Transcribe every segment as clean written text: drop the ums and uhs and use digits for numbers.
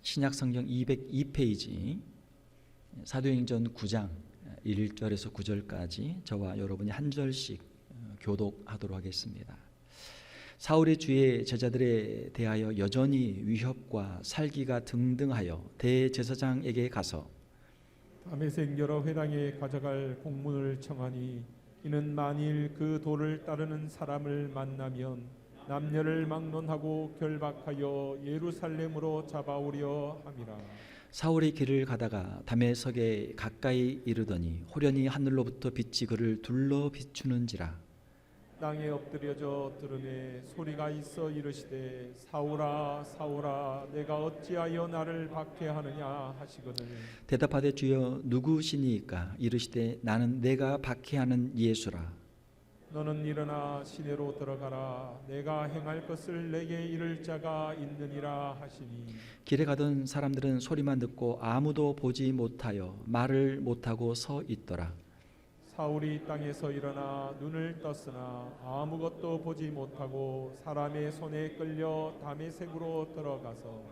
신약성경 202페이지 사도행전 9장 1절에서 9절까지 저와 여러분이 한 절씩 교독하도록 하겠습니다. 사울이 주의 제자들에 대하여 여전히 위협과 살기가 등등하여 대제사장에게 가서 다메섹 여러 회당에 가져갈 공문을 청하니 이는 만일 그 도를 따르는 사람을 만나면 남녀를 막론하고 결박하여 예루살렘으로 잡아오려 함이라. 사울이 길을 가다가 다메섹에 가까이 이르더니 호련히 하늘로부터 빛이 그를 둘러 비추는지라. 땅에 엎드려져 들으매 소리가 있어 이르시되 사울아 사울아 내가 어찌하여 나를 박해하느냐 하시거늘 대답하되 주여 누구시니까? 이르시되 나는 내가 박해하는 예수라. 너는 일어나 시내로 들어가라 내가 행할 것을 내게 이를 자가 있느니라 하시니 길에 가던 사람들은 소리만 듣고 아무도 보지 못하여 말을 못하고 서 있더라. 사울이 땅에서 일어나 눈을 떴으나 아무것도 보지 못하고 사람의 손에 끌려 다메섹으로 들어가서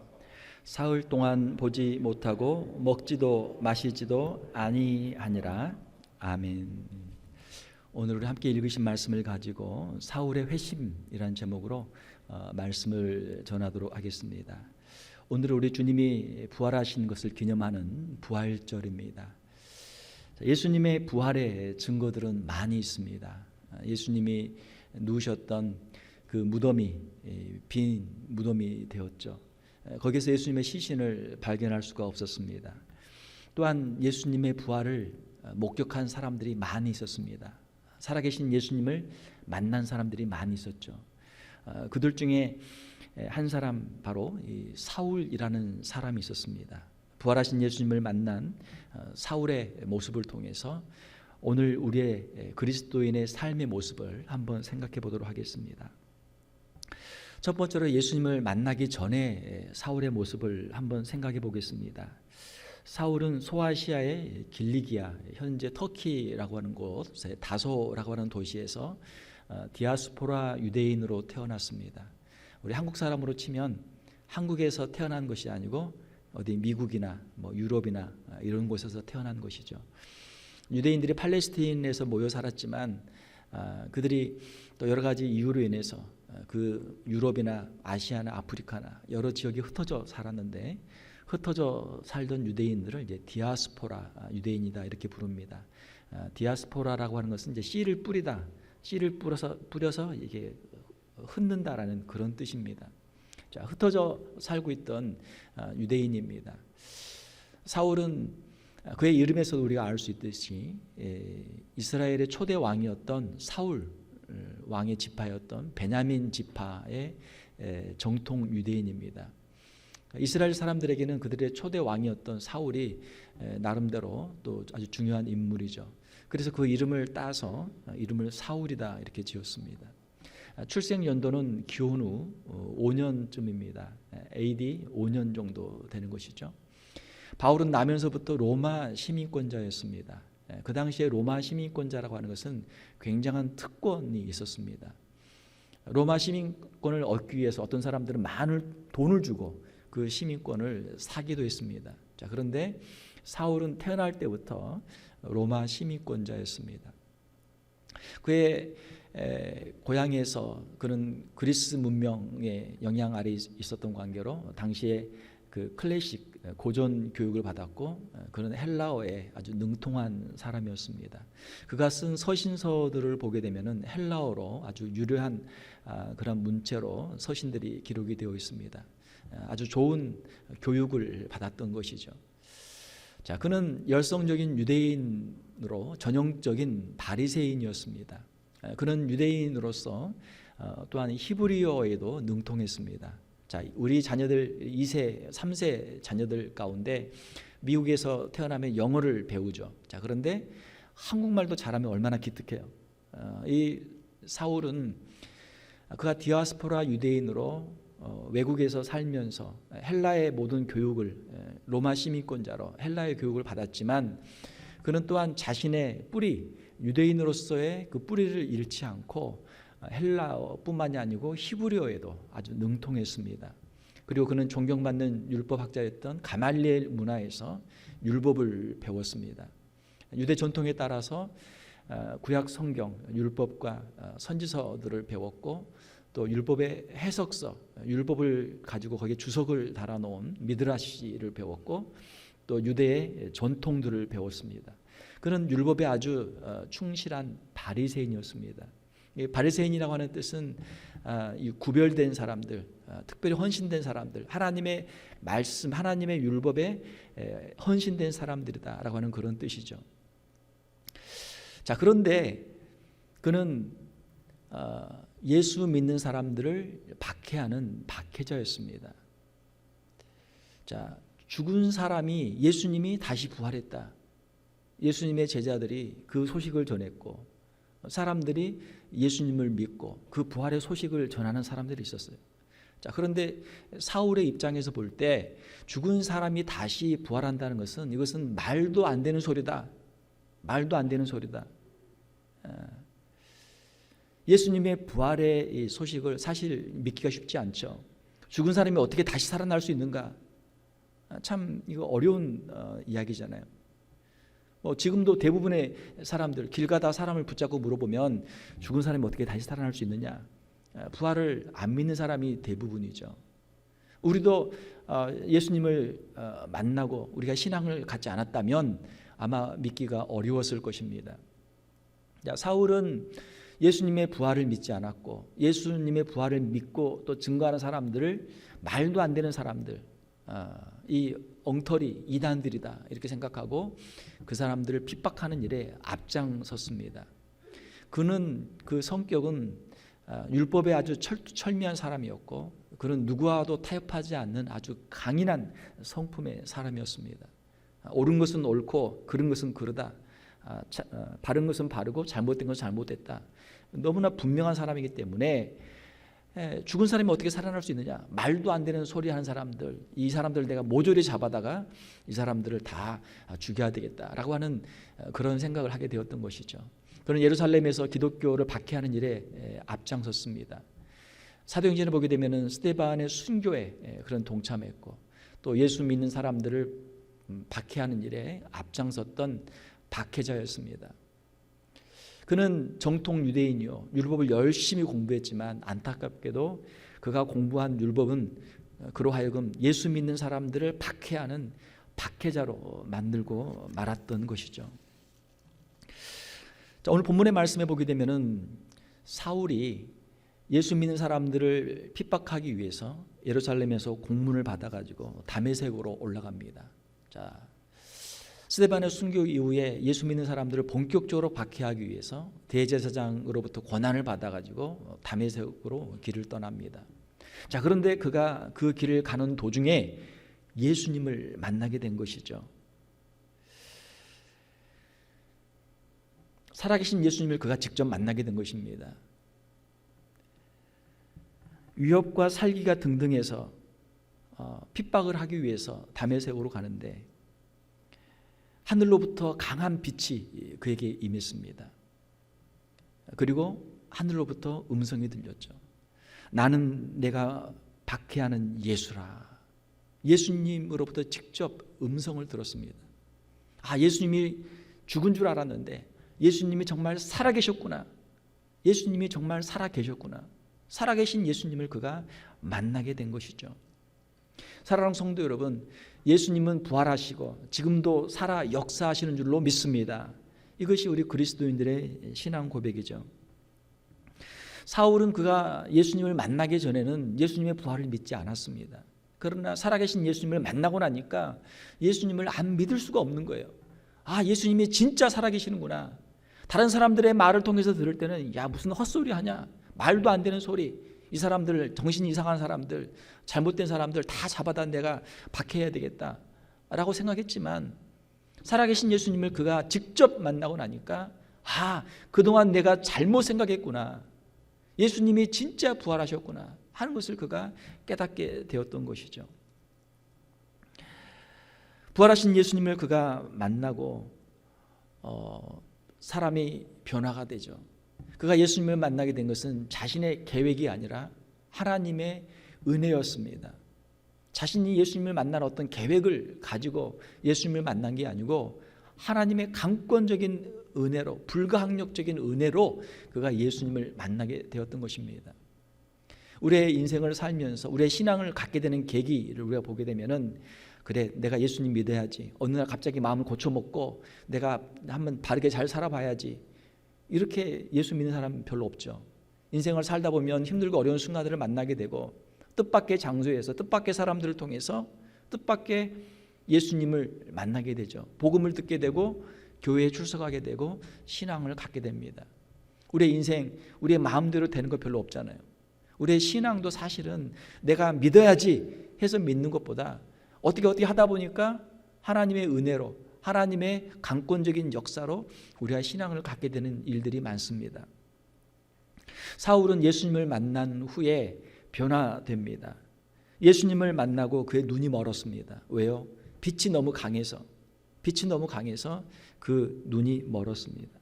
사흘 동안 보지 못하고 먹지도 마시지도 아니하니라. 아멘. 오늘 우리 함께 읽으신 말씀을 가지고 사울의 회심이라는 제목으로 말씀을 전하도록 하겠습니다. 오늘 우리 주님이 부활하신 것을 기념하는 부활절입니다. 예수님의 부활의 증거들은 많이 있습니다. 예수님이 누우셨던 그 무덤이 빈 무덤이 되었죠. 거기서 예수님의 시신을 발견할 수가 없었습니다. 또한 예수님의 부활을 목격한 사람들이 많이 있었습니다. 살아계신 예수님을 만난 사람들이 많이 있었죠. 그들 중에 한 사람 바로 이 사울이라는 사람이 있었습니다. 부활하신 예수님을 만난 사울의 모습을 통해서 오늘 우리의 그리스도인의 삶의 모습을 한번 생각해 보도록 하겠습니다. 첫 번째로 예수님을 만나기 전에 사울의 모습을 한번 생각해 보겠습니다. 사울은 소아시아의 길리기아, 현재 터키라고 하는 곳에 다소라고 하는 도시에서 디아스포라 유대인으로 태어났습니다. 우리 한국 사람으로 치면 한국에서 태어난 것이 아니고 어디 미국이나 뭐 유럽이나 이런 곳에서 태어난 것이죠. 유대인들이 팔레스타인에서 모여 살았지만 그들이 또 여러 가지 이유로 인해서 그 유럽이나 아시아나 아프리카나 여러 지역에 흩어져 살았는데 흩어져 살던 유대인들을 이제 디아스포라 유대인이다 이렇게 부릅니다. 디아스포라라고 하는 것은 이제 씨를 뿌리다, 씨를 뿌려서 이게 흩는다라는 그런 뜻입니다. 자, 흩어져 살고 있던 유대인입니다. 사울은 그의 이름에서도 우리가 알 수 있듯이 이스라엘의 초대 왕이었던 사울 왕의 지파였던 베냐민 지파의 정통 유대인입니다. 이스라엘 사람들에게는 그들의 초대 왕이었던 사울이 나름대로 또 아주 중요한 인물이죠. 그래서 그 이름을 따서 이름을 사울이다 이렇게 지었습니다. 출생 연도는 기원 후 5년쯤입니다. AD 5년 정도 되는 것이죠. 바울은 나면서부터 로마 시민권자였습니다. 그 당시에 로마 시민권자라고 하는 것은 굉장한 특권이 있었습니다. 로마 시민권을 얻기 위해서 어떤 사람들은 많은 돈을 주고 그 시민권을 사기도 했습니다. 자, 그런데 사울은 태어날 때부터 로마 시민권자였습니다. 그의 고향에서 그는 그리스 문명의 영향 아래 있었던 관계로 당시에 그 클래식 고전 교육을 받았고 그는 헬라어에 아주 능통한 사람이었습니다. 그가 쓴 서신서들을 보게 되면은 헬라어로 아주 유려한 그런 문체로 서신들이 기록이 되어 있습니다. 아주 좋은 교육을 받았던 것이죠. 자, 그는 열성적인 유대인으로 전형적인 바리새인이었습니다. 그는 유대인으로서 또한 히브리어에도 능통했습니다. 자, 우리 자녀들 2세, 3세 자녀들 가운데 미국에서 태어나면 영어를 배우죠. 자, 그런데 한국말도 잘하면 얼마나 기특해요. 이 사울은 그가 디아스포라 유대인으로 외국에서 살면서 헬라의 모든 교육을 로마 시민권자로 헬라의 교육을 받았지만 그는 또한 자신의 뿌리 유대인으로서의 그 뿌리를 잃지 않고 헬라어뿐만이 아니고 히브리어에도 아주 능통했습니다. 그리고 그는 존경받는 율법학자였던 가말리엘 문화에서 율법을 배웠습니다. 유대 전통에 따라서 구약 성경, 율법과 선지서들을 배웠고 또 율법의 해석서, 율법을 가지고 거기에 주석을 달아놓은 미드라시를 배웠고 또 유대의 전통들을 배웠습니다. 그는 율법에 아주 충실한 바리새인이었습니다. 바리새인이라고 하는 뜻은 구별된 사람들, 특별히 헌신된 사람들, 하나님의 말씀, 하나님의 율법에 헌신된 사람들이다라고 하는 그런 뜻이죠. 자, 그런데 그는 예수 믿는 사람들을 박해하는 박해자였습니다. 자, 죽은 사람이 예수님이 다시 부활했다. 예수님의 제자들이 그 소식을 전했고 사람들이 예수님을 믿고 그 부활의 소식을 전하는 사람들이 있었어요. 자, 그런데 사울의 입장에서 볼 때 죽은 사람이 다시 부활한다는 것은 이것은 말도 안 되는 소리다. 말도 안 되는 소리다. 예수님의 부활의 이 소식을 사실 믿기가 쉽지 않죠. 죽은 사람이 어떻게 다시 살아날 수 있는가? 참 이거 어려운 이야기잖아요. 지금도 대부분의 사람들 길 가다 사람을 붙잡고 물어보면 죽은 사람이 어떻게 다시 살아날 수 있느냐? 부활을 안 믿는 사람이 대부분이죠. 우리도 예수님을 만나고 우리가 신앙을 갖지 않았다면 아마 믿기가 어려웠을 것입니다. 자, 사울은 예수님의 부활을 믿지 않았고 예수님의 부활을 믿고 또 증거하는 사람들을 말도 안 되는 사람들, 이 엉터리 이단들이다 이렇게 생각하고 그 사람들을 핍박하는 일에 앞장섰습니다. 그는 그 성격은 율법에 아주 철미한 사람이었고 그는 누구와도 타협하지 않는 아주 강인한 성품의 사람이었습니다. 옳은 것은 옳고 그른 것은 그르다. 바른 것은 바르고 잘못된 것은 잘못됐다. 너무나 분명한 사람이기 때문에 죽은 사람이 어떻게 살아날 수 있느냐? 말도 안 되는 소리 하는 사람들, 이 사람들 내가 모조리 잡아다가 이 사람들을 다 죽여야 되겠다라고 하는 그런 생각을 하게 되었던 것이죠. 그는 예루살렘에서 기독교를 박해하는 일에 앞장섰습니다. 사도행전을 보게 되면은 스데반의 순교에 그런 동참했고 또 예수 믿는 사람들을 박해하는 일에 앞장섰던 박해자였습니다. 그는 정통 유대인이요 율법을 열심히 공부했지만 안타깝게도 그가 공부한 율법은 그로 하여금 예수 믿는 사람들을 박해하는 박해자로 만들고 말았던 것이죠. 자, 오늘 본문의 말씀에 보게 되면은 사울이 예수 믿는 사람들을 핍박하기 위해서 예루살렘에서 공문을 받아가지고 다메섹으로 올라갑니다. 자, 스데반의 순교 이후에 예수 믿는 사람들을 본격적으로 박해하기 위해서 대제사장으로부터 권한을 받아가지고 다메섹으로 길을 떠납니다. 자, 그런데 그가 그 길을 가는 도중에 예수님을 만나게 된 것이죠. 살아계신 예수님을 그가 직접 만나게 된 것입니다. 위협과 살기가 등등해서 핍박을 하기 위해서 다메섹으로 가는데 하늘로부터 강한 빛이 그에게 임했습니다. 그리고 하늘로부터 음성이 들렸죠. 나는 내가 박해하는 예수라. 예수님으로부터 직접 음성을 들었습니다. 예수님이 죽은 줄 알았는데 예수님이 정말 살아계셨구나. 예수님이 정말 살아계셨구나. 살아계신 예수님을 그가 만나게 된 것이죠. 사랑하는 성도 여러분, 예수님은 부활하시고 지금도 살아 역사하시는 줄로 믿습니다. 이것이 우리 그리스도인들의 신앙 고백이죠. 사울은 그가 예수님을 만나기 전에는 예수님의 부활을 믿지 않았습니다. 그러나 살아계신 예수님을 만나고 나니까 예수님을 안 믿을 수가 없는 거예요. 예수님이 진짜 살아계시는구나. 다른 사람들의 말을 통해서 들을 때는 무슨 헛소리 하냐, 말도 안 되는 소리, 이 사람들 정신이 이상한 사람들, 잘못된 사람들 다 잡아다 내가 박해해야 되겠다 라고 생각했지만 살아계신 예수님을 그가 직접 만나고 나니까 그동안 내가 잘못 생각했구나, 예수님이 진짜 부활하셨구나 하는 것을 그가 깨닫게 되었던 것이죠. 부활하신 예수님을 그가 만나고 사람이 변화가 되죠. 그가 예수님을 만나게 된 것은 자신의 계획이 아니라 하나님의 은혜였습니다. 자신이 예수님을 만날 어떤 계획을 가지고 예수님을 만난 게 아니고 하나님의 강권적인 은혜로, 불가항력적인 은혜로 그가 예수님을 만나게 되었던 것입니다. 우리의 인생을 살면서 우리의 신앙을 갖게 되는 계기를 우리가 보게 되면은, 그래, 내가 예수님 믿어야지, 어느 날 갑자기 마음을 고쳐먹고 내가 한번 바르게 잘 살아봐야지, 이렇게 예수 믿는 사람 별로 없죠. 인생을 살다 보면 힘들고 어려운 순간들을 만나게 되고, 뜻밖의 장소에서 뜻밖의 사람들을 통해서 뜻밖의 예수님을 만나게 되죠. 복음을 듣게 되고 교회에 출석하게 되고 신앙을 갖게 됩니다. 우리의 인생, 우리의 마음대로 되는 거 별로 없잖아요. 우리의 신앙도 사실은 내가 믿어야지 해서 믿는 것보다 어떻게 하다 보니까 하나님의 은혜로, 하나님의 강권적인 역사로 우리가 신앙을 갖게 되는 일들이 많습니다. 사울은 예수님을 만난 후에 변화됩니다. 예수님을 만나고 그의 눈이 멀었습니다. 왜요? 빛이 너무 강해서 그 눈이 멀었습니다.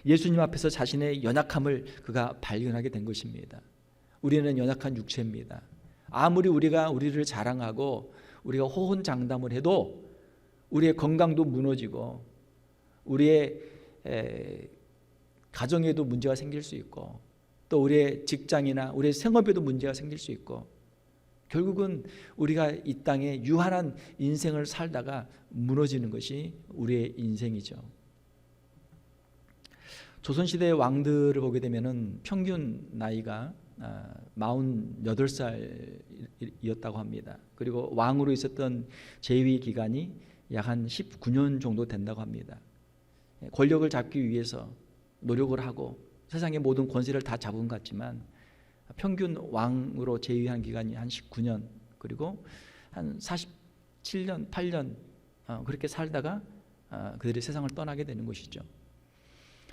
예수님 앞에서 자신의 연약함을 그가 발견하게 된 것입니다. 우리는 연약한 육체입니다. 아무리 우리가 우리를 자랑하고 우리가 호언장담을 해도 우리의 건강도 무너지고 우리의 가정에도 문제가 생길 수 있고, 또 우리의 직장이나 우리의 생업에도 문제가 생길 수 있고, 결국은 우리가 이 땅에 유한한 인생을 살다가 무너지는 것이 우리의 인생이죠. 조선시대의 왕들을 보게 되면은 평균 나이가 48살이었다고 합니다. 그리고 왕으로 있었던 재위 기간이 약 한 19년 정도 된다고 합니다. 권력을 잡기 위해서 노력을 하고 세상의 모든 권세를 다 잡은 것 같지만 평균 왕으로 재위한 기간이 한 19년, 그리고 한 47년, 8년 그렇게 살다가 그들이 세상을 떠나게 되는 것이죠.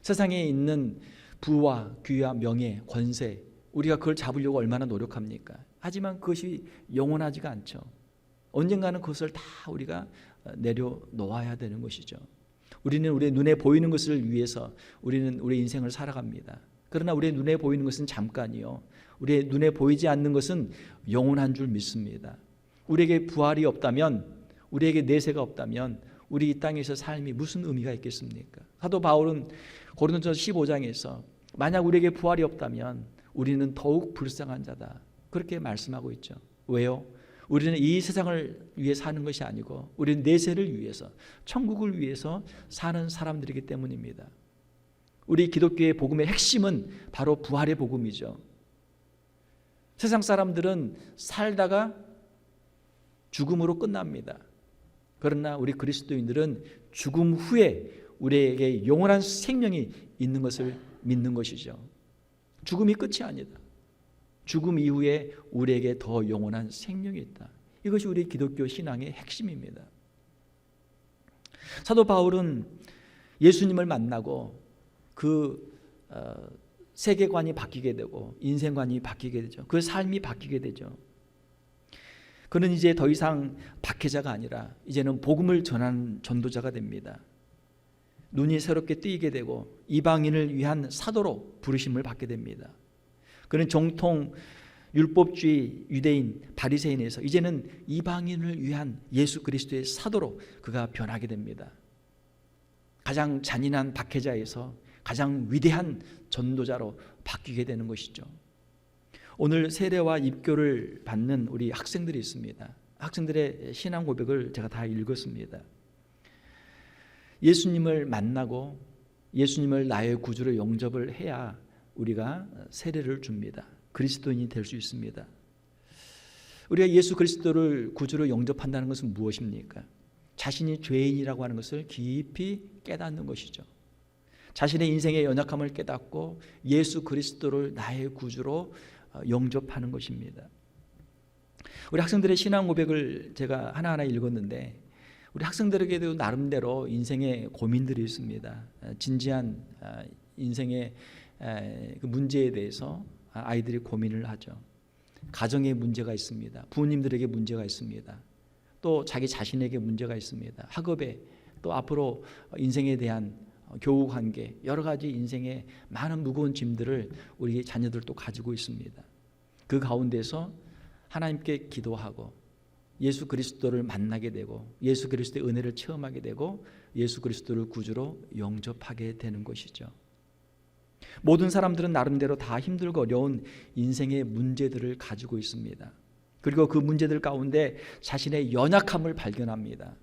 세상에 있는 부와 귀와 명예, 권세, 우리가 그걸 잡으려고 얼마나 노력합니까? 하지만 그것이 영원하지가 않죠. 언젠가는 그것을 다 우리가 내려놓아야 되는 것이죠. 우리는 우리의 눈에 보이는 것을 위해서 우리는 우리의 인생을 살아갑니다. 그러나 우리의 눈에 보이는 것은 잠깐이요, 우리의 눈에 보이지 않는 것은 영원한 줄 믿습니다. 우리에게 부활이 없다면, 우리에게 내세가 없다면 우리 이 땅에서 삶이 무슨 의미가 있겠습니까? 사도 바울은 고린도전서 15장에서 만약 우리에게 부활이 없다면 우리는 더욱 불쌍한 자다, 그렇게 말씀하고 있죠. 왜요? 우리는 이 세상을 위해 사는 것이 아니고 우리는 내세를 위해서, 천국을 위해서 사는 사람들이기 때문입니다. 우리 기독교의 복음의 핵심은 바로 부활의 복음이죠. 세상 사람들은 살다가 죽음으로 끝납니다. 그러나 우리 그리스도인들은 죽음 후에 우리에게 영원한 생명이 있는 것을 믿는 것이죠. 죽음이 끝이 아니다. 죽음 이후에 우리에게 더 영원한 생명이 있다. 이것이 우리 기독교 신앙의 핵심입니다. 사도 바울은 예수님을 만나고 그 세계관이 바뀌게 되고 인생관이 바뀌게 되죠. 그 삶이 바뀌게 되죠. 그는 이제 더 이상 박해자가 아니라 이제는 복음을 전하는 전도자가 됩니다. 눈이 새롭게 뜨이게 되고 이방인을 위한 사도로 부르심을 받게 됩니다. 그는 정통 율법주의 유대인 바리새인에서 이제는 이방인을 위한 예수 그리스도의 사도로 그가 변하게 됩니다. 가장 잔인한 박해자에서 가장 위대한 전도자로 바뀌게 되는 것이죠. 오늘 세례와 입교를 받는 우리 학생들이 있습니다. 학생들의 신앙 고백을 제가 다 읽었습니다. 예수님을 만나고 예수님을 나의 구주로 영접을 해야 우리가 세례를 줍니다. 그리스도인이 될 수 있습니다. 우리가 예수 그리스도를 구주로 영접한다는 것은 무엇입니까? 자신이 죄인이라고 하는 것을 깊이 깨닫는 것이죠. 자신의 인생의 연약함을 깨닫고 예수 그리스도를 나의 구주로 영접하는 것입니다. 우리 학생들의 신앙 고백을 제가 하나하나 읽었는데, 우리 학생들에게도 나름대로 인생의 고민들이 있습니다. 진지한 인생의 그 문제에 대해서 아이들이 고민을 하죠. 가정에 문제가 있습니다. 부모님들에게 문제가 있습니다. 또 자기 자신에게 문제가 있습니다. 학업에, 또 앞으로 인생에 대한 교우 관계, 여러 가지 인생의 많은 무거운 짐들을 우리 자녀들도 가지고 있습니다. 그 가운데서 하나님께 기도하고 예수 그리스도를 만나게 되고 예수 그리스도의 은혜를 체험하게 되고 예수 그리스도를 구주로 영접하게 되는 것이죠. 모든 사람들은 나름대로 다 힘들고 어려운 인생의 문제들을 가지고 있습니다. 그리고 그 문제들 가운데 자신의 연약함을 발견합니다.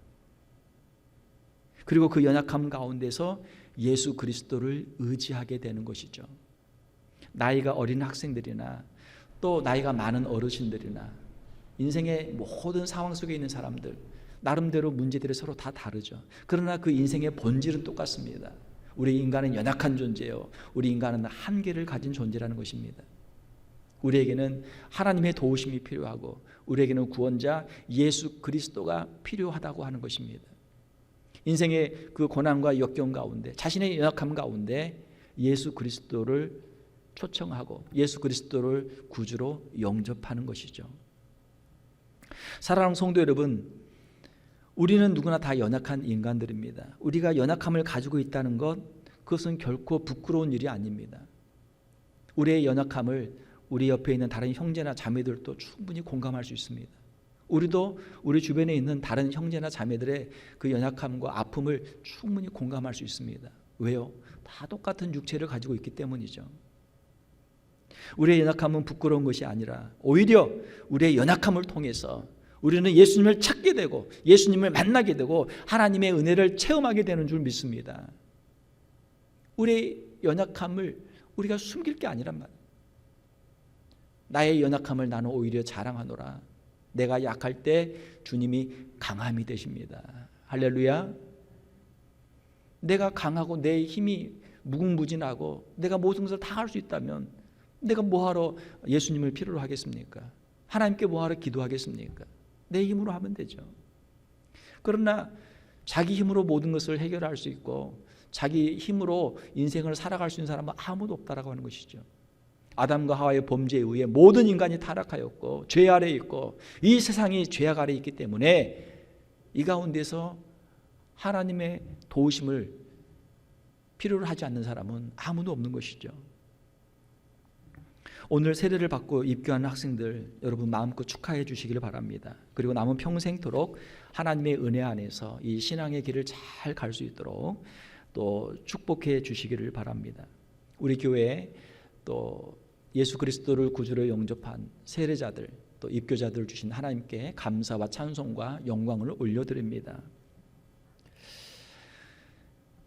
그리고 그 연약함 가운데서 예수 그리스도를 의지하게 되는 것이죠. 나이가 어린 학생들이나 또 나이가 많은 어르신들이나 인생의 모든 상황 속에 있는 사람들, 나름대로 문제들이 서로 다 다르죠. 그러나 그 인생의 본질은 똑같습니다. 우리 인간은 연약한 존재예요. 우리 인간은 한계를 가진 존재라는 것입니다. 우리에게는 하나님의 도우심이 필요하고 우리에게는 구원자 예수 그리스도가 필요하다고 하는 것입니다. 인생의 그 고난과 역경 가운데 자신의 연약함 가운데 예수 그리스도를 초청하고 예수 그리스도를 구주로 영접하는 것이죠. 사랑하는 성도 여러분, 우리는 누구나 다 연약한 인간들입니다. 우리가 연약함을 가지고 있다는 것, 그것은 결코 부끄러운 일이 아닙니다. 우리의 연약함을 우리 옆에 있는 다른 형제나 자매들도 충분히 공감할 수 있습니다. 우리도 우리 주변에 있는 다른 형제나 자매들의 그 연약함과 아픔을 충분히 공감할 수 있습니다. 왜요? 다 똑같은 육체를 가지고 있기 때문이죠. 우리의 연약함은 부끄러운 것이 아니라 오히려 우리의 연약함을 통해서 우리는 예수님을 찾게 되고 예수님을 만나게 되고 하나님의 은혜를 체험하게 되는 줄 믿습니다. 우리의 연약함을 우리가 숨길 게 아니란 말이에요. 나의 연약함을 나는 오히려 자랑하노라. 내가 약할 때 주님이 강함이 되십니다. 할렐루야. 내가 강하고 내 힘이 무궁무진하고 내가 모든 것을 다 할 수 있다면 내가 뭐하러 예수님을 필요로 하겠습니까? 하나님께 뭐하러 기도하겠습니까? 내 힘으로 하면 되죠. 그러나 자기 힘으로 모든 것을 해결할 수 있고 자기 힘으로 인생을 살아갈 수 있는 사람은 아무도 없다라고 하는 것이죠. 아담과 하와의 범죄에 의해 모든 인간이 타락하였고 죄 아래에 있고 이 세상이 죄악 아래에 있기 때문에 이 가운데서 하나님의 도우심을 필요로 하지 않는 사람은 아무도 없는 것이죠. 오늘 세례를 받고 입교하는 학생들 여러분 마음껏 축하해 주시기를 바랍니다. 그리고 남은 평생토록 하나님의 은혜 안에서 이 신앙의 길을 잘 갈 수 있도록 또 축복해 주시기를 바랍니다. 우리 교회에 또 예수 그리스도를 구주로 영접한 세례자들 또 입교자들 주신 하나님께 감사와 찬송과 영광을 올려드립니다.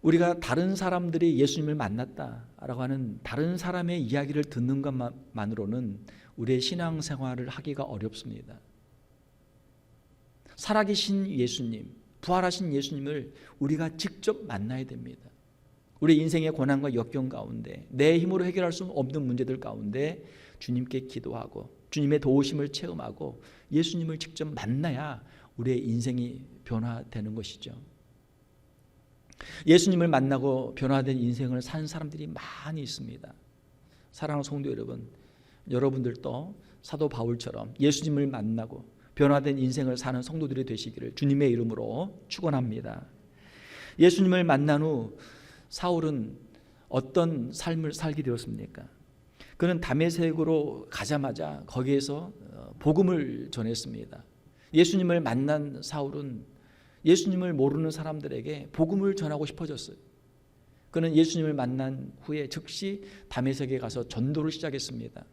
우리가 다른 사람들이 예수님을 만났다라고 하는 다른 사람의 이야기를 듣는 것만으로는 우리의 신앙생활을 하기가 어렵습니다. 살아계신 예수님, 부활하신 예수님을 우리가 직접 만나야 됩니다. 우리 인생의 고난과 역경 가운데 내 힘으로 해결할 수 없는 문제들 가운데 주님께 기도하고 주님의 도우심을 체험하고 예수님을 직접 만나야 우리의 인생이 변화되는 것이죠. 예수님을 만나고 변화된 인생을 산 사람들이 많이 있습니다. 사랑하는 성도 여러분, 여러분들도 사도 바울처럼 예수님을 만나고 변화된 인생을 사는 성도들이 되시기를 주님의 이름으로 축원합니다. 예수님을 만난 후 사울은 어떤 삶을 살게 되었습니까? 그는 다메섹으로 가자마자 거기에서 복음을 전했습니다. 예수님을 만난 사울은 예수님을 모르는 사람들에게 복음을 전하고 싶어졌어요. 그는 예수님을 만난 후에 즉시 다메섹에 가서 전도를 시작했습니다.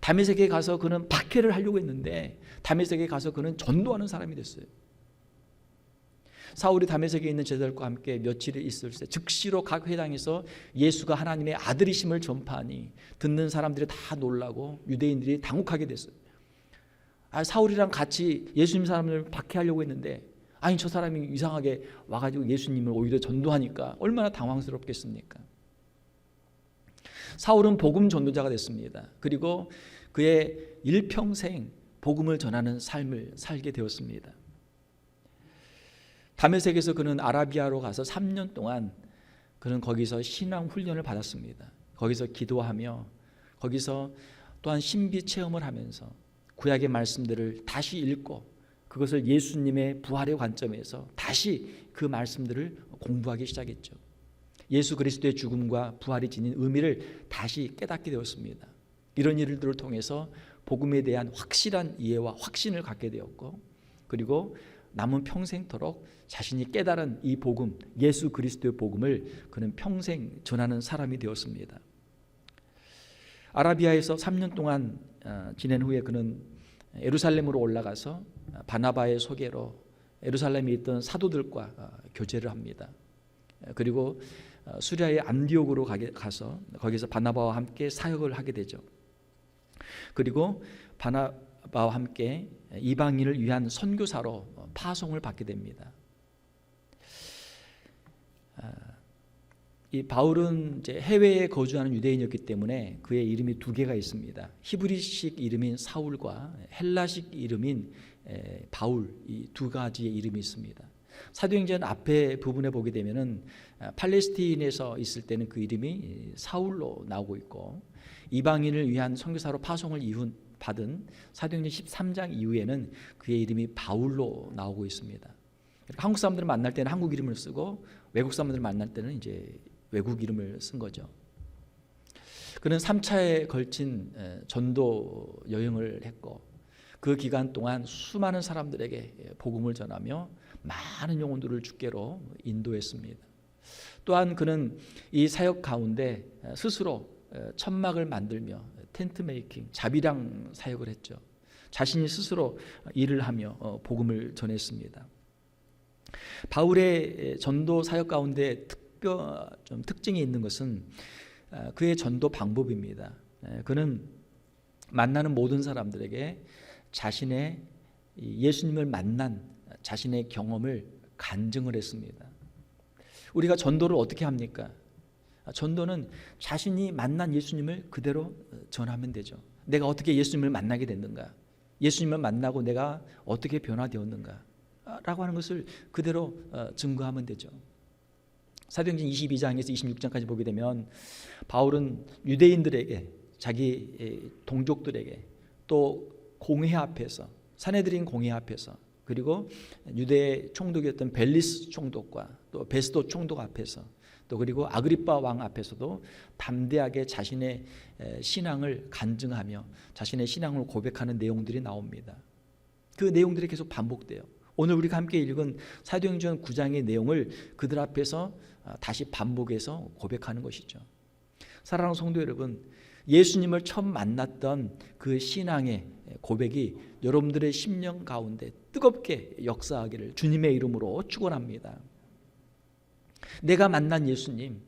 다메섹에 가서 그는 박해를 하려고 했는데 다메섹에 가서 그는 전도하는 사람이 됐어요. 사울이 다메섹에 있는 제자들과 함께 며칠 있을 때 즉시로 각 회당에서 예수가 하나님의 아들이심을 전파하니 듣는 사람들이 다 놀라고 유대인들이 당혹하게 됐어요. 사울이랑 같이 예수님 사람을 박해하려고 했는데 아니 저 사람이 이상하게 와가지고 예수님을 오히려 전도하니까 얼마나 당황스럽겠습니까? 사울은 복음 전도자가 됐습니다. 그리고 그의 일평생 복음을 전하는 삶을 살게 되었습니다. 다메섹에서 그는 아라비아로 가서 3년 동안 그는 거기서 신앙 훈련을 받았습니다. 거기서 기도하며 거기서 또한 신비 체험을 하면서 구약의 말씀들을 다시 읽고 그것을 예수님의 부활의 관점에서 다시 그 말씀들을 공부하기 시작했죠. 예수 그리스도의 죽음과 부활이 지닌 의미를 다시 깨닫게 되었습니다. 이런 일들을 통해서 복음에 대한 확실한 이해와 확신을 갖게 되었고 그리고 남은 평생토록 자신이 깨달은 이 복음, 예수 그리스도의 복음을 그는 평생 전하는 사람이 되었습니다. 아라비아에서 3년 동안 지낸 후에 그는 예루살렘으로 올라가서 바나바의 소개로 예루살렘에 있던 사도들과 교제를 합니다. 그리고 수리아의 안디옥으로 가서 거기서 바나바와 함께 사역을 하게 되죠. 그리고 바나바와 함께 이방인을 위한 선교사로 파송을 받게 됩니다. 이 바울은 이제 해외에 거주하는 유대인이었기 때문에 그의 이름이 두 개가 있습니다. 히브리식 이름인 사울과 헬라식 이름인 바울, 이 두 가지의 이름이 있습니다. 사도행전 앞에 부분에 보게 되면은 팔레스틴에서 있을 때는 그 이름이 사울로 나오고 있고, 이방인을 위한 선교사로 파송을 받은 사도행전 13장 이후에는 그의 이름이 바울로 나오고 있습니다. 한국 사람들을 만날 때는 한국 이름을 쓰고 외국 사람들을 만날 때는 이제 외국 이름을 쓴 거죠. 그는 3차에 걸친 전도 여행을 했고, 그 기간 동안 수많은 사람들에게 복음을 전하며 많은 영혼들을 주께로 인도했습니다. 또한 그는 이 사역 가운데 스스로 천막을 만들며 텐트 메이킹, 자비랑 사역을 했죠. 자신이 스스로 일을 하며 복음을 전했습니다. 바울의 전도 사역 가운데 좀 특징이 있는 것은 그의 전도 방법입니다. 그는 만나는 모든 사람들에게 자신의 예수님을 만난 자신의 경험을 간증을 했습니다. 우리가 전도를 어떻게 합니까? 전도는 자신이 만난 예수님을 그대로 전하면 되죠. 내가 어떻게 예수님을 만나게 됐는가, 예수님을 만나고 내가 어떻게 변화되었는가 라고 하는 것을 그대로 증거하면 되죠. 사도행전 22장에서 26장까지 보게 되면 바울은 유대인들에게, 자기 동족들에게, 또 공회 앞에서, 사내들인 공회 앞에서, 그리고 유대 총독이었던 벨리스 총독과 또 베스도 총독 앞에서, 또 그리고 아그리빠 왕 앞에서도 담대하게 자신의 신앙을 간증하며 자신의 신앙을 고백하는 내용들이 나옵니다. 그 내용들이 계속 반복돼요. 오늘 우리가 함께 읽은 사도행전 9장의 내용을 그들 앞에서 다시 반복해서 고백하는 것이죠. 사랑하는 성도 여러분, 예수님을 처음 만났던 그 신앙의 고백이 여러분들의 심령 가운데 뜨겁게 역사하기를 주님의 이름으로 축원합니다. 내가 만난 예수님,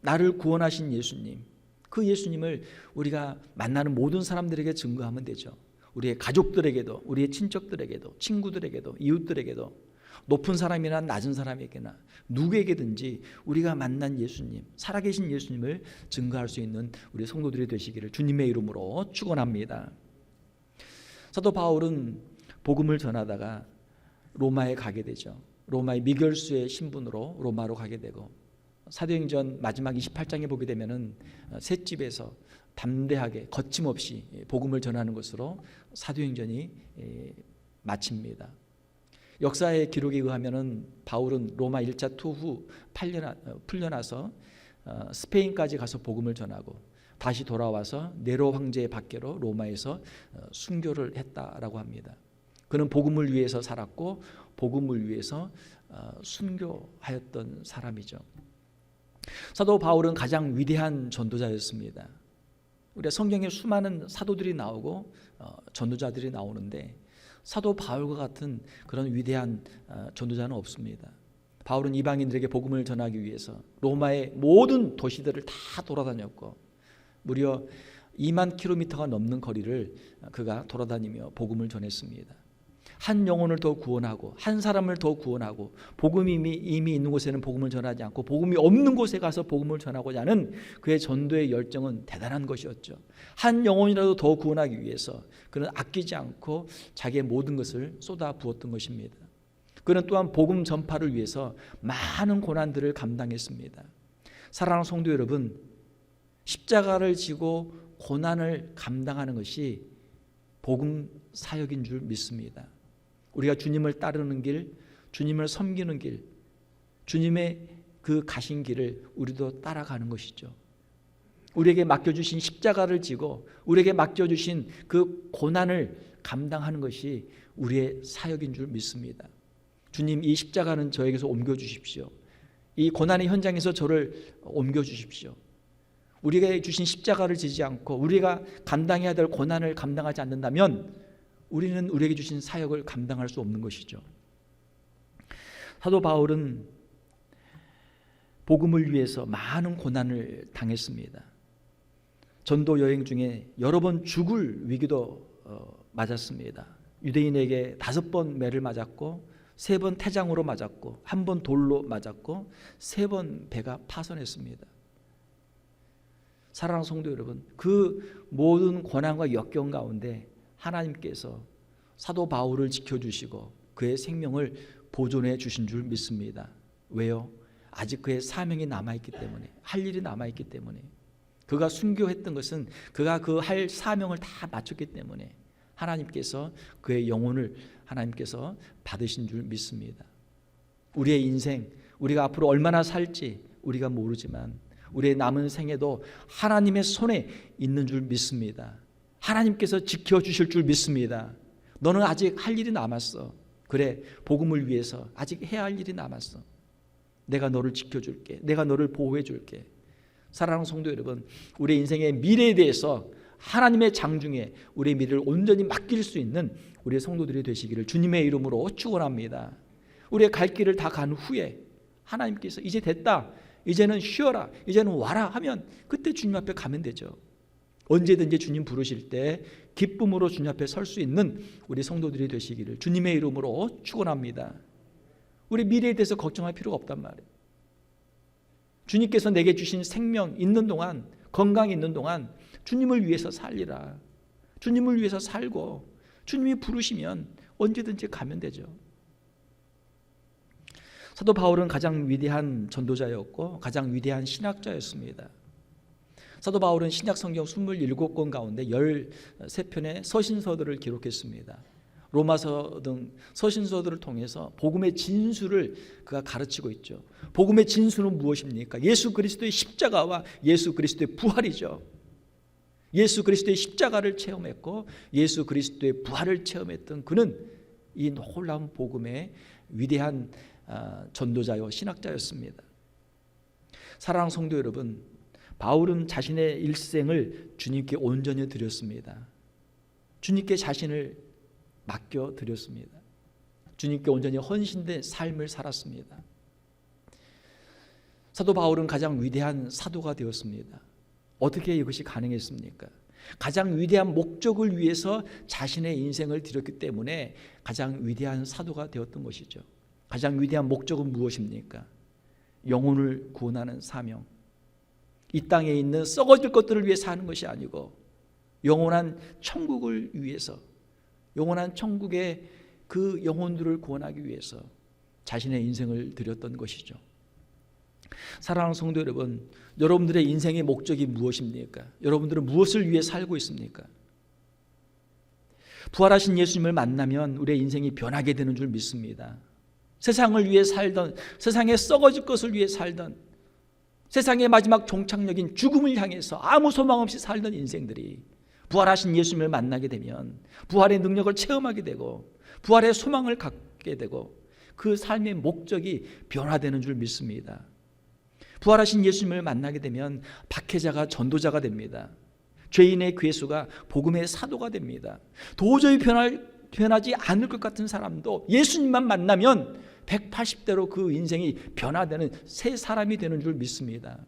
나를 구원하신 예수님, 그 예수님을 우리가 만나는 모든 사람들에게 증거하면 되죠. 우리의 가족들에게도, 우리의 친척들에게도, 친구들에게도, 이웃들에게도, 높은 사람이나 낮은 사람에게나 누구에게든지 우리가 만난 예수님, 살아계신 예수님을 증거할 수 있는 우리 성도들이 되시기를 주님의 이름으로 축원합니다. 사도 바울은 복음을 전하다가 로마에 가게 되죠. 로마의 미결수의 신분으로 로마로 가게 되고, 사도행전 마지막 28장에 보게 되면은 셋집에서 담대하게 거침없이 복음을 전하는 것으로 사도행전이 마칩니다. 역사의 기록에 의하면은 바울은 로마 1차 투 후 풀려나서 스페인까지 가서 복음을 전하고 다시 돌아와서 네로 황제의 밖으로 로마에서 순교를 했다라고 합니다. 그는 복음을 위해서 살았고 복음을 위해서 순교하였던 사람이죠. 사도 바울은 가장 위대한 전도자였습니다. 우리가 성경에 수많은 사도들이 나오고 전도자들이 나오는데 사도 바울과 같은 그런 위대한 전도자는 없습니다. 바울은 이방인들에게 복음을 전하기 위해서 로마의 모든 도시들을 다 돌아다녔고 무려 2만 킬로미터가 넘는 거리를 그가 돌아다니며 복음을 전했습니다. 한 영혼을 더 구원하고 한 사람을 더 구원하고, 복음이 이미 있는 곳에는 복음을 전하지 않고 복음이 없는 곳에 가서 복음을 전하고자 하는 그의 전도의 열정은 대단한 것이었죠. 한 영혼이라도 더 구원하기 위해서 그는 아끼지 않고 자기의 모든 것을 쏟아 부었던 것입니다. 그는 또한 복음 전파를 위해서 많은 고난들을 감당했습니다. 사랑하는 성도 여러분, 십자가를 지고 고난을 감당하는 것이 복음 사역인 줄 믿습니다. 우리가 주님을 따르는 길, 주님을 섬기는 길, 주님의 그 가신 길을 우리도 따라가는 것이죠. 우리에게 맡겨주신 십자가를 지고 우리에게 맡겨주신 그 고난을 감당하는 것이 우리의 사역인 줄 믿습니다. 주님, 이 십자가는 저에게서 옮겨주십시오. 이 고난의 현장에서 저를 옮겨주십시오. 우리가 주신 십자가를 지지 않고 우리가 감당해야 될 고난을 감당하지 않는다면 우리는 우리에게 주신 사역을 감당할 수 없는 것이죠. 사도 바울은 복음을 위해서 많은 고난을 당했습니다. 전도 여행 중에 여러 번 죽을 위기도 맞았습니다. 유대인에게 5번 매를 맞았고 3번 태장으로 맞았고 1번 돌로 맞았고 3번 배가 파손했습니다. 사랑하는 성도 여러분, 그 모든 고난과 역경 가운데 하나님께서 사도 바울을 지켜주시고 그의 생명을 보존해 주신 줄 믿습니다. 왜요? 아직 그의 사명이 남아있기 때문에, 할 일이 남아있기 때문에, 그가 순교했던 것은 그가 그 할 사명을 다 마쳤기 때문에 하나님께서 그의 영혼을 하나님께서 받으신 줄 믿습니다. 우리의 인생, 우리가 앞으로 얼마나 살지 우리가 모르지만 우리의 남은 생에도 하나님의 손에 있는 줄 믿습니다. 하나님께서 지켜주실 줄 믿습니다. 너는 아직 할 일이 남았어. 그래, 복음을 위해서 아직 해야 할 일이 남았어. 내가 너를 지켜줄게. 내가 너를 보호해줄게. 사랑하는 성도 여러분, 우리 인생의 미래에 대해서 하나님의 장중에 우리의 미래를 온전히 맡길 수 있는 우리의 성도들이 되시기를 주님의 이름으로 축원합니다. 우리의 갈 길을 다 간 후에 하나님께서 이제 됐다, 이제는 쉬어라, 이제는 와라 하면 그때 주님 앞에 가면 되죠. 언제든지 주님 부르실 때 기쁨으로 주님 앞에 설 수 있는 우리 성도들이 되시기를 주님의 이름으로 축원합니다. 우리 미래에 대해서 걱정할 필요가 없단 말이에요. 주님께서 내게 주신 생명 있는 동안, 건강이 있는 동안 주님을 위해서 살리라. 주님을 위해서 살고 주님이 부르시면 언제든지 가면 되죠. 사도 바울은 가장 위대한 전도자였고 가장 위대한 신학자였습니다. 사도 바울은 신약 성경 27권 가운데 13편의 서신서들을 기록했습니다. 로마서 등 서신서들을 통해서 복음의 진수를 그가 가르치고 있죠. 복음의 진수는 무엇입니까? 예수 그리스도의 십자가와 예수 그리스도의 부활이죠. 예수 그리스도의 십자가를 체험했고 예수 그리스도의 부활을 체험했던 그는 이 놀라운 복음의 위대한 전도자요 신학자였습니다. 사랑하는 성도 여러분, 바울은 자신의 일생을 주님께 온전히 드렸습니다. 주님께 자신을 맡겨드렸습니다. 주님께 온전히 헌신된 삶을 살았습니다. 사도 바울은 가장 위대한 사도가 되었습니다. 어떻게 이것이 가능했습니까? 가장 위대한 목적을 위해서 자신의 인생을 드렸기 때문에 가장 위대한 사도가 되었던 것이죠. 가장 위대한 목적은 무엇입니까? 영혼을 구원하는 사명. 이 땅에 있는 썩어질 것들을 위해 사는 것이 아니고 영원한 천국을 위해서, 영원한 천국의 그 영혼들을 구원하기 위해서 자신의 인생을 드렸던 것이죠. 사랑하는 성도 여러분, 여러분들의 인생의 목적이 무엇입니까? 여러분들은 무엇을 위해 살고 있습니까? 부활하신 예수님을 만나면 우리의 인생이 변하게 되는 줄 믿습니다. 세상을 위해 살던, 세상에 썩어질 것을 위해 살던, 세상의 마지막 종착역인 죽음을 향해서 아무 소망 없이 살던 인생들이 부활하신 예수님을 만나게 되면 부활의 능력을 체험하게 되고 부활의 소망을 갖게 되고 그 삶의 목적이 변화되는 줄 믿습니다. 부활하신 예수님을 만나게 되면 박해자가 전도자가 됩니다. 죄인의 괴수가 복음의 사도가 됩니다. 도저히 변하지 않을 것 같은 사람도 예수님만 만나면 180대로 그 인생이 변화되는 새 사람이 되는 줄 믿습니다.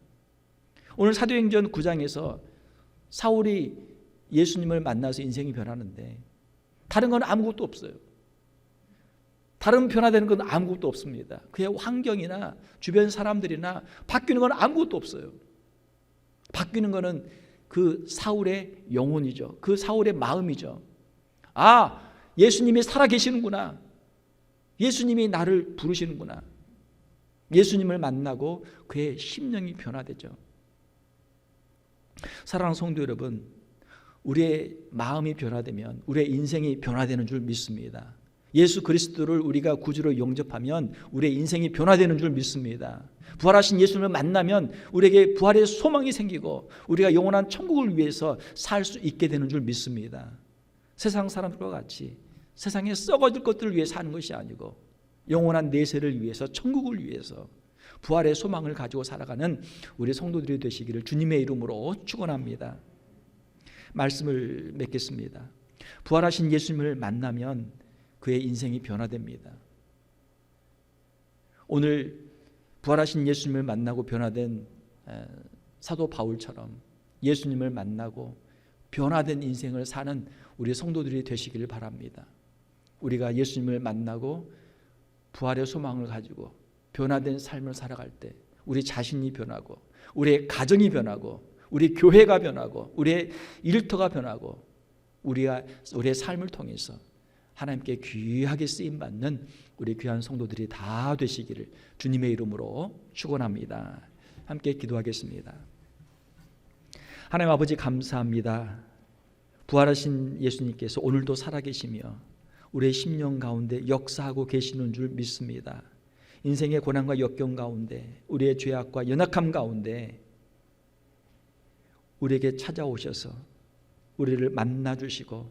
오늘 사도행전 9장에서 사울이 예수님을 만나서 인생이 변하는데 다른 건 아무것도 없어요. 다른 변화되는 건 아무것도 없습니다. 그의 환경이나 주변 사람들이나 바뀌는 건 아무것도 없어요. 바뀌는 거는 그 사울의 영혼이죠. 그 사울의 마음이죠. 아, 예수님이 살아계시는구나. 예수님이 나를 부르시는구나. 예수님을 만나고 그의 심령이 변화되죠. 사랑하는 성도 여러분, 우리의 마음이 변화되면 우리의 인생이 변화되는 줄 믿습니다. 예수 그리스도를 우리가 구주로 영접하면 우리의 인생이 변화되는 줄 믿습니다. 부활하신 예수님을 만나면 우리에게 부활의 소망이 생기고 우리가 영원한 천국을 위해서 살 수 있게 되는 줄 믿습니다. 세상 사람들과 같이 세상에 썩어질 것들을 위해 사는 것이 아니고 영원한 내세를 위해서, 천국을 위해서 부활의 소망을 가지고 살아가는 우리 성도들이 되시기를 주님의 이름으로 축원합니다. 말씀을 맺겠습니다. 부활하신 예수님을 만나면 그의 인생이 변화됩니다. 오늘 부활하신 예수님을 만나고 변화된 사도 바울처럼 예수님을 만나고 변화된 인생을 사는 우리 성도들이 되시기를 바랍니다. 우리가 예수님을 만나고 부활의 소망을 가지고 변화된 삶을 살아갈 때 우리 자신이 변하고 우리의 가정이 변하고 우리 교회가 변하고 우리의 일터가 변하고 우리의 삶을 통해서 하나님께 귀하게 쓰임받는 우리 귀한 성도들이 다 되시기를 주님의 이름으로 축원합니다. 함께 기도하겠습니다. 하나님 아버지 감사합니다. 부활하신 예수님께서 오늘도 살아계시며 우리의 심령 가운데 역사하고 계시는 줄 믿습니다. 인생의 고난과 역경 가운데 우리의 죄악과 연약함 가운데 우리에게 찾아오셔서 우리를 만나주시고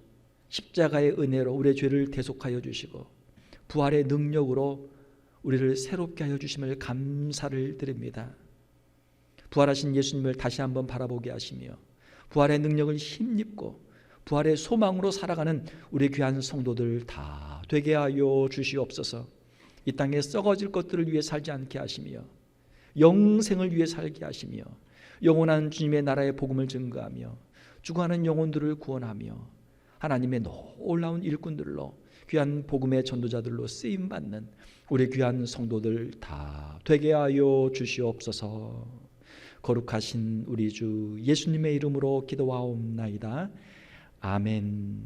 십자가의 은혜로 우리의 죄를 대속하여 주시고 부활의 능력으로 우리를 새롭게 하여 주심을 감사를 드립니다. 부활하신 예수님을 다시 한번 바라보게 하시며 부활의 능력을 힘입고 부활의 소망으로 살아가는 우리 귀한 성도들 다 되게 하여 주시옵소서. 이 땅에 썩어질 것들을 위해 살지 않게 하시며 영생을 위해 살게 하시며 영원한 주님의 나라의 복음을 증거하며 죽어가는 영혼들을 구원하며 하나님의 놀라운 일꾼들로 귀한 복음의 전도자들로 쓰임받는 우리 귀한 성도들 다 되게 하여 주시옵소서. 거룩하신 우리 주 예수님의 이름으로 기도하옵나이다. 아멘.